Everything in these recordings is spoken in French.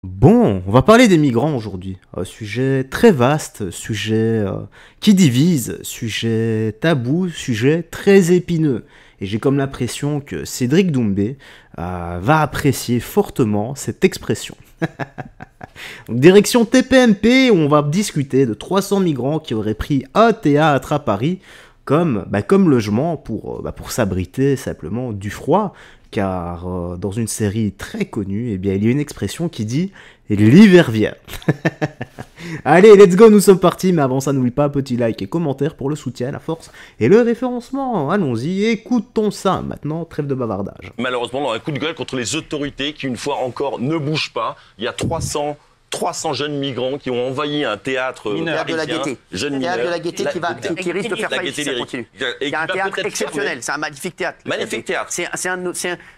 Bon, on va parler des migrants aujourd'hui. Sujet très vaste, sujet qui divise, sujet tabou, sujet très épineux. Et j'ai comme l'impression que Cédric Doumbé va apprécier fortement cette expression. Donc, direction TPMP, où on va discuter de 300 migrants qui auraient pris un théâtre à Paris comme logement pour s'abriter simplement du froid. Car dans une série très connue, eh bien, il y a une expression qui dit « l'hiver vient ». Allez, let's go, nous sommes partis, mais avant ça, n'oublie pas, petit like et commentaire pour le soutien, la force et le référencement. Allons-y, écoutons ça. Maintenant, trêve de bavardage. Malheureusement, dans un coup de gueule contre les autorités qui, une fois encore, ne bougent pas, il y a 300 jeunes migrants qui ont envahi un théâtre Théâtre de la Gaîté. Jeunes Théâtre mineurs. de la Gaîté qui risque de faire faillite si ça continue. Il y a un théâtre exceptionnel, c'est un magnifique théâtre. Magnifique théâtre.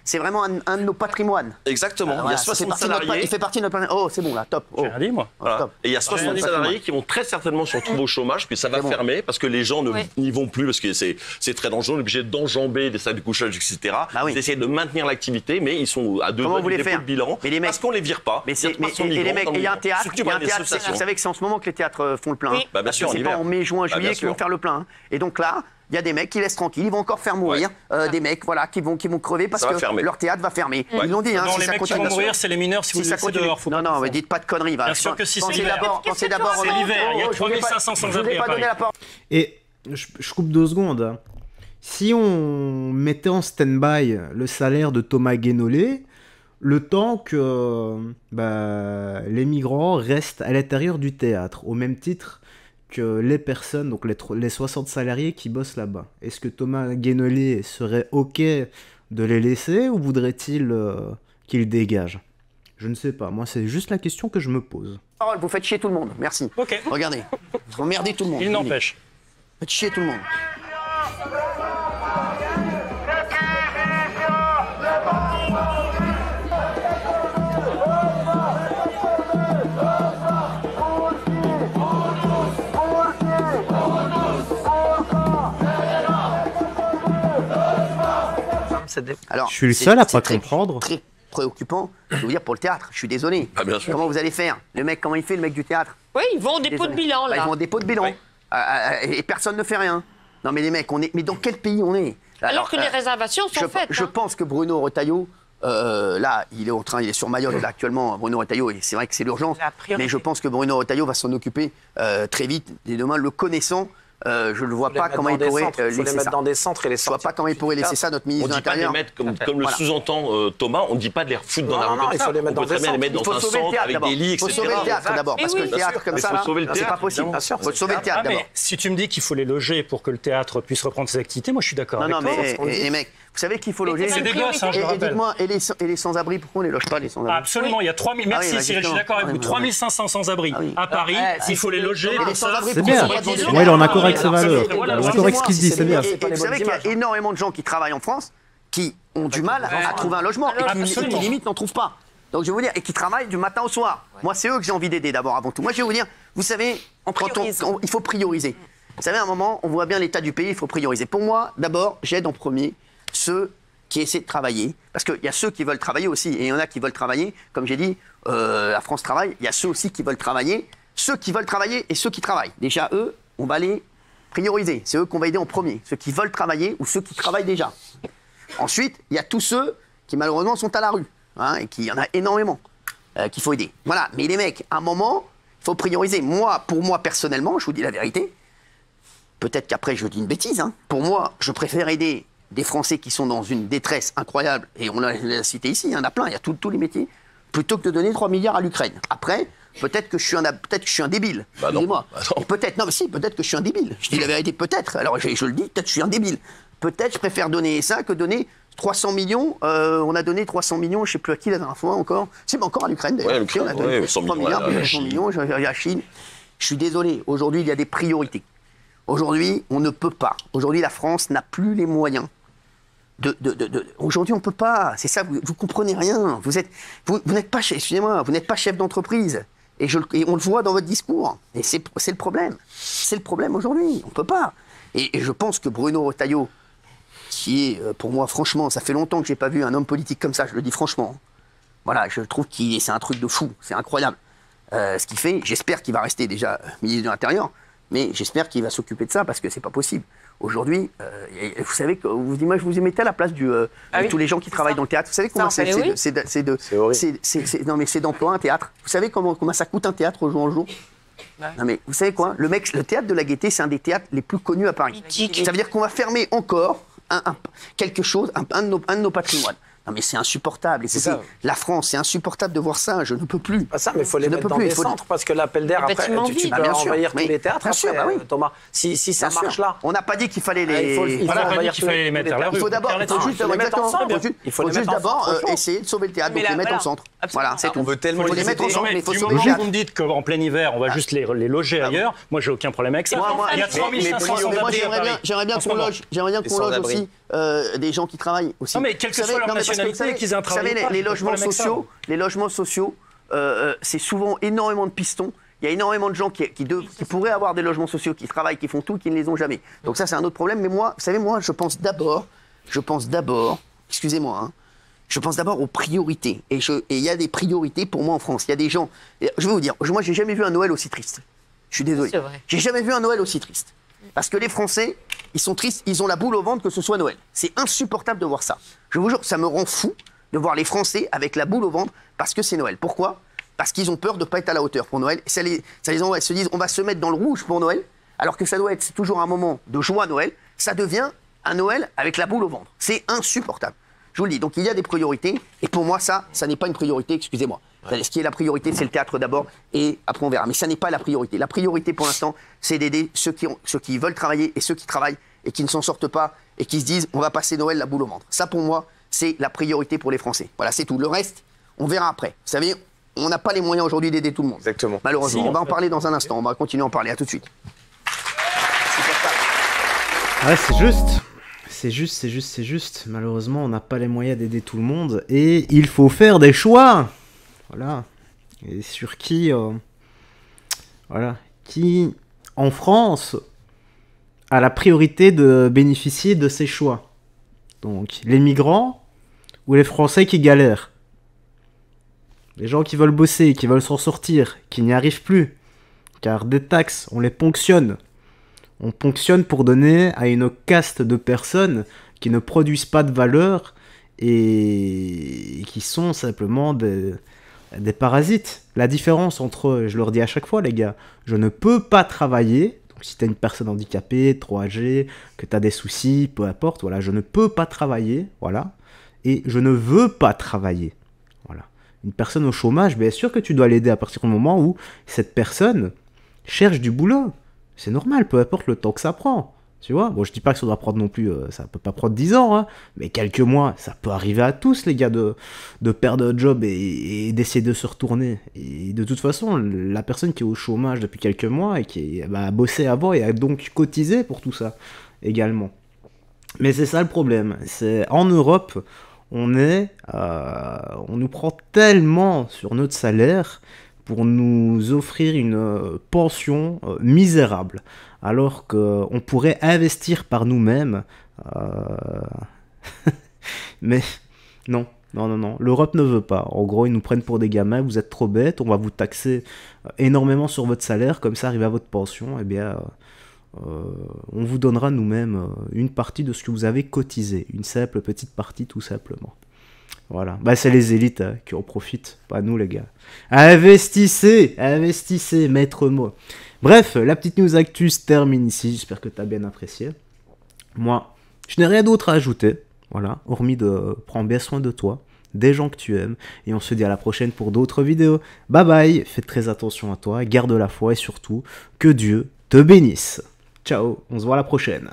C'est vraiment un de nos patrimoines. Exactement. Voilà, il y a 60 salariés. Il fait partie de notre patrimoine. Oh, c'est bon là, top. Oh. J'ai rien dit, moi. Voilà. Top. Et il y a 60 salariés qui vont très certainement se retrouver au chômage, puis ça va fermer parce que les gens n'y vont plus, parce que c'est très dangereux, on est obligé d'enjamber des salles de couchage, etc. Bah oui. Ils essaient de maintenir l'activité, mais ils sont à deux doigts du dépôt de bilan parce qu'on les vire pas. Mais les mecs, il y a un théâtre. Vous savez que c'est en ce moment que les théâtres font le plein. Bah, bien sûr, c'est pas en mai, juin, juillet qu'ils vont faire le plein. Et donc là, il y a des mecs qui laissent tranquille, ils vont encore faire mourir des mecs, voilà, qui vont crever parce que leur théâtre va fermer. Ils l'ont dit. Non, si les ça mecs qui continue, vont mourir, c'est les mineurs si vous les laissez dehors. Non, mais dites pas de conneries. Bien sûr que si, c'est l'hiver. Pensez d'abord. C'est l'hiver. Il y a 3500 sans-abri à Paris. Et je coupe 2 secondes. Si on mettait en stand-by le salaire de Thomas Guénolé, le temps que les migrants restent à l'intérieur du théâtre, au même titre que les personnes, donc les 60 salariés qui bossent là-bas. Est-ce que Thomas Guénolé serait OK de les laisser ou voudrait-il qu'ils dégagent? Je ne sais pas, moi c'est juste la question que je me pose. Vous faites chier tout le monde, merci. Ok. Regardez, vous emmerdez tout le monde. Il n'empêche. Vous faites chier tout le monde. Alors, je suis le seul à pas comprendre. Très préoccupant, je veux dire, pour le théâtre. Je suis désolé. Ah, bien sûr. Comment vous allez faire? Le mec, comment il fait, le mec du théâtre? Oui, ils vont au dépôt de bilan, là. Ils vont au dépôt de bilan. Et personne ne fait rien. Non, mais les mecs, mais dans quel pays on est? Alors que les réservations sont faites. Je pense que Bruno Retailleau, là, il est sur Mayotte, là, actuellement, Bruno Retailleau, et c'est vrai que c'est l'urgence. Mais je pense que Bruno Retailleau va s'en occuper très vite. Et demain, le connaissant, je ne vois pas comment il pourrait laisser ça. Dans des centres et les je ne vois pas comment il pourrait laisser ça, notre ministre de l'Intérieur. On ne dit pas de les mettre, comme le sous-entend Thomas, on ne dit pas de les refoutre dans la rue. il faut les mettre dans des centres. Les mettre dans un centre avec des lits, Il faut etc. sauver le théâtre d'abord, parce que le théâtre comme ça, c'est pas possible. Il faut sauver le théâtre d'abord. Si tu me dis qu'il faut les loger pour que le théâtre puisse reprendre ses activités, moi je suis d'accord avec toi. Non, mais les mecs, vous savez qu'il faut loger. C'est des gosses, je le rappelle. Et dites-moi, et les sans-abri, pourquoi on ne les loge pas, les sans-abri? Absolument, il y a 3000. Merci Cyril, je suis d'accord avec vous. 3500 sans-abri à Paris, il faut les loger. C'est bien. Moi, il est en accord avec ses valeurs. En accord avec ce qu'il dit, c'est bien. Vous savez qu'il y a énormément de gens qui travaillent en France qui ont du mal à trouver un logement et qui limite n'en trouvent pas. Donc je vais vous dire, et qui travaillent du matin au soir. Moi, c'est eux que j'ai envie d'aider d'abord avant tout. Moi, je vais vous dire, vous savez, il faut prioriser. Vous savez, à un moment, on voit bien l'état du pays, il faut prioriser. Pour moi, d'abord, j'aide en premier ceux qui essaient de travailler. Parce qu'il y a ceux qui veulent travailler aussi, et il y en a qui veulent travailler. Comme j'ai dit, la France travaille, il y a ceux aussi qui veulent travailler. Ceux qui veulent travailler et ceux qui travaillent. Déjà, eux, on va les prioriser. C'est eux qu'on va aider en premier. Ceux qui veulent travailler ou ceux qui travaillent déjà. Ensuite, il y a tous ceux qui, malheureusement, sont à la rue. Et qu'il y en a énormément qu'il faut aider. Voilà. Mais les mecs, à un moment, il faut prioriser. Moi, pour moi, personnellement, je vous dis la vérité, peut-être qu'après, je dis une bêtise. Pour moi, je préfère aider des Français qui sont dans une détresse incroyable, et on l'a cité ici, il y en a plein, il y a tous les métiers, plutôt que de donner 3 milliards à l'Ukraine. Après, peut-être que je suis un débile. Excusez-moi. Peut-être, non, mais si, peut-être que je suis un débile. Je dis la vérité, peut-être. Alors, je le dis, peut-être que je suis un débile. Peut-être je préfère donner ça que donner 300 millions. On a donné 300 millions, je ne sais plus à qui la dernière fois encore. C'est encore à l'Ukraine, d'ailleurs. Oui, on a donné 3 milliards, 300 millions, à la Chine. Je suis désolé, aujourd'hui, il y a des priorités. Aujourd'hui, on ne peut pas. Aujourd'hui, la France n'a plus les moyens. Aujourd'hui, on ne peut pas. C'est ça, vous comprenez rien. Vous n'êtes pas, excusez-moi, vous n'êtes pas chef d'entreprise. Et on le voit dans votre discours. Et c'est le problème. C'est le problème aujourd'hui. On ne peut pas. Et je pense que Bruno Retailleau, qui est, pour moi, franchement, ça fait longtemps que je n'ai pas vu un homme politique comme ça, je le dis franchement. Voilà, je trouve que c'est un truc de fou, c'est incroyable. Ce qu'il fait, j'espère qu'il va rester déjà ministre de l'Intérieur, mais j'espère qu'il va s'occuper de ça parce que c'est pas possible. Aujourd'hui, vous savez, je vous mettez à la place de tous les gens qui travaillent dans le théâtre. Vous savez comment c'est d'emploi un théâtre. Vous savez comment ça coûte un théâtre au jour en jour? Non mais vous savez quoi, le théâtre de la Gaîté, c'est un des théâtres les plus connus à Paris. Ça veut dire qu'on va fermer encore quelque chose, un de nos patrimoines. Non mais c'est insupportable. La France, c'est insupportable de voir ça. Je ne peux plus. Pas ça, mais il faut les mettre dans des centres parce que l'appel d'air après, tu peux envahir tous les théâtres. Après, Thomas, si ça marche là. On n'a pas dit qu'il fallait les. On n'a pas dit qu'il fallait les mettre à la rue. Il faut d'abord, il faut juste d'abord essayer de sauver le théâtre, donc les mettre au centre. Voilà, c'est tout. On veut tellement les mettre au centre, mais il faut sauver le théâtre. Vous me dites qu'en plein hiver, on va juste les loger ailleurs. Moi, j'ai aucun problème avec ça. Il y a 3500 sans-abri à Paris. J'aimerais bien qu'on loge aussi des gens qui travaillent aussi. Non mais quelle que soit leur nationalité, qu'ils aient un travail. Vous savez, les logements sociaux, c'est souvent énormément de pistons. Il y a énormément de gens qui pourraient avoir des logements sociaux, qui travaillent, qui font tout, qui ne les ont jamais. Donc ça, c'est un autre problème. Mais moi, vous savez, je pense d'abord, excusez-moi, hein, je pense d'abord aux priorités. Et il y a des priorités pour moi en France. Il y a des gens, je vais vous dire, moi, j'ai jamais vu un Noël aussi triste. Je suis désolé. J'ai jamais vu un Noël aussi triste. Parce que les Français, ils sont tristes, ils ont la boule au ventre que ce soit Noël. C'est insupportable de voir ça. Je vous jure, ça me rend fou de voir les Français avec la boule au ventre parce que c'est Noël. Pourquoi? Parce qu'ils ont peur de ne pas être à la hauteur pour Noël. Ça les envoie, ils se disent, on va se mettre dans le rouge pour Noël, alors que ça doit être toujours un moment de joie Noël. Ça devient un Noël avec la boule au ventre. C'est insupportable. Je vous le dis. Donc il y a des priorités. Et pour moi, ça n'est pas une priorité, excusez-moi. Ce qui est la priorité, c'est le théâtre d'abord, et après on verra. Mais ça n'est pas la priorité. La priorité pour l'instant, c'est d'aider ceux qui veulent travailler et ceux qui travaillent et qui ne s'en sortent pas et qui se disent, on va passer Noël la boule au ventre. Ça, pour moi, c'est la priorité pour les Français. Voilà, c'est tout. Le reste, on verra après. Vous savez, on n'a pas les moyens aujourd'hui d'aider tout le monde. Exactement. Malheureusement. On va en parler dans un instant. On va continuer à en parler. À tout de suite. Ouais, c'est juste. C'est juste. Malheureusement, on n'a pas les moyens d'aider tout le monde. Et il faut faire des choix. Voilà. Et sur qui... Qui, en France, a la priorité de bénéficier de ces choix. Donc, les migrants ou les Français qui galèrent. Les gens qui veulent bosser, qui veulent s'en sortir, qui n'y arrivent plus. Car des taxes, on les ponctionne. On ponctionne pour donner à une caste de personnes qui ne produisent pas de valeur et qui sont simplement des parasites. La différence entre, je leur dis à chaque fois les gars, je ne peux pas travailler, donc si tu es une personne handicapée, trop âgée, que tu as des soucis, peu importe, voilà, je ne peux pas travailler, voilà, et je ne veux pas travailler, voilà. Une personne au chômage, bien sûr que tu dois l'aider à partir du moment où cette personne cherche du boulot. C'est normal, peu importe le temps que ça prend. Tu vois, bon, je dis pas que ça doit prendre non plus, ça peut pas prendre 10 ans, hein, mais quelques mois, ça peut arriver à tous, les gars, de perdre un job et d'essayer de se retourner. Et de toute façon, la personne qui est au chômage depuis quelques mois et qui a bossé avant et a donc cotisé pour tout ça également. Mais c'est ça le problème. C'est en Europe, on nous prend tellement sur notre salaire pour nous offrir une pension misérable, alors qu'on pourrait investir par nous-mêmes. Mais non, l'Europe ne veut pas. En gros, ils nous prennent pour des gamins, vous êtes trop bêtes, on va vous taxer énormément sur votre salaire, comme ça, arrivé à votre pension, eh bien, on vous donnera nous-mêmes une partie de ce que vous avez cotisé, une simple petite partie tout simplement. Voilà, bah c'est les élites qui en profitent, pas nous les gars. Investissez, maître mot. Bref, la petite news actu se termine ici, j'espère que tu as bien apprécié. Moi, je n'ai rien d'autre à ajouter, voilà, hormis de prendre bien soin de toi, des gens que tu aimes, et on se dit à la prochaine pour d'autres vidéos. Bye bye, fais très attention à toi, garde la foi et surtout, que Dieu te bénisse. Ciao, on se voit à la prochaine.